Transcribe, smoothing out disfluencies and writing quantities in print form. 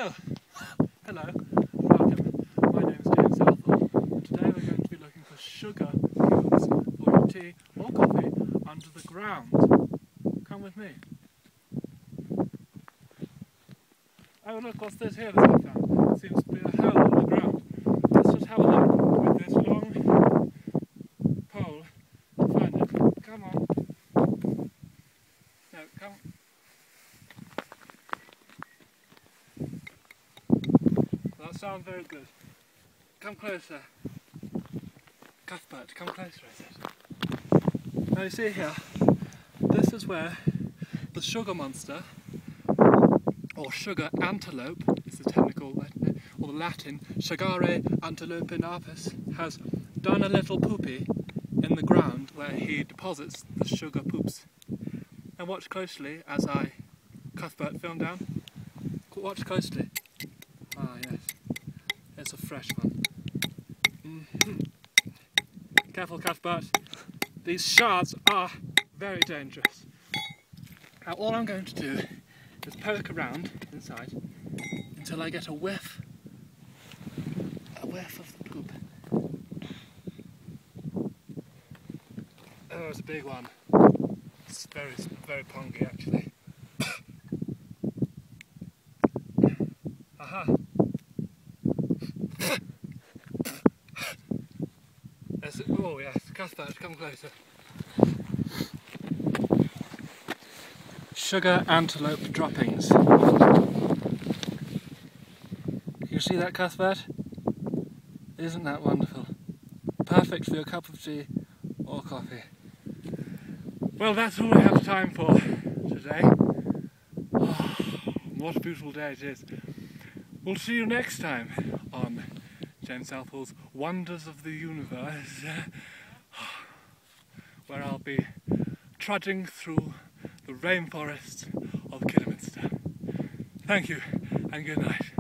Oh, hello, welcome. My name is James Southall, and today we're going to be looking for sugar cubes for your tea or coffee under the ground. Come with me. Oh look, what's this here that I found? It seems to be a hole in the ground. Let's just have a look with this long pole to find it. Come on. No, come. That sounds very good. Come closer. Cuthbert, come closer, I said. Now you see here, this is where the sugar monster, or sugar antelope, is the technical, or the Latin, Shagare antelopinapis, has done a little poopy in the ground where he deposits the sugar poops. Now watch closely as I, Cuthbert, film down. Watch closely. Ah yes, it's a fresh one. Careful, Cuthbert. These shards are very dangerous. Now all I'm going to do is poke around inside until I get a whiff of the poop. Oh, it's a big one. It's very pongy actually. Aha! Oh yes, Cuthbert, come closer. Sugar antelope droppings. You see that, Cuthbert? Isn't that wonderful? Perfect for your cup of tea or coffee. Well, that's all we have time for today. Oh, what a beautiful day it is. We'll see you next time on James Southall's Wonders of the Universe, where I'll be trudging through the rainforests of Kidderminster. Thank you and good night.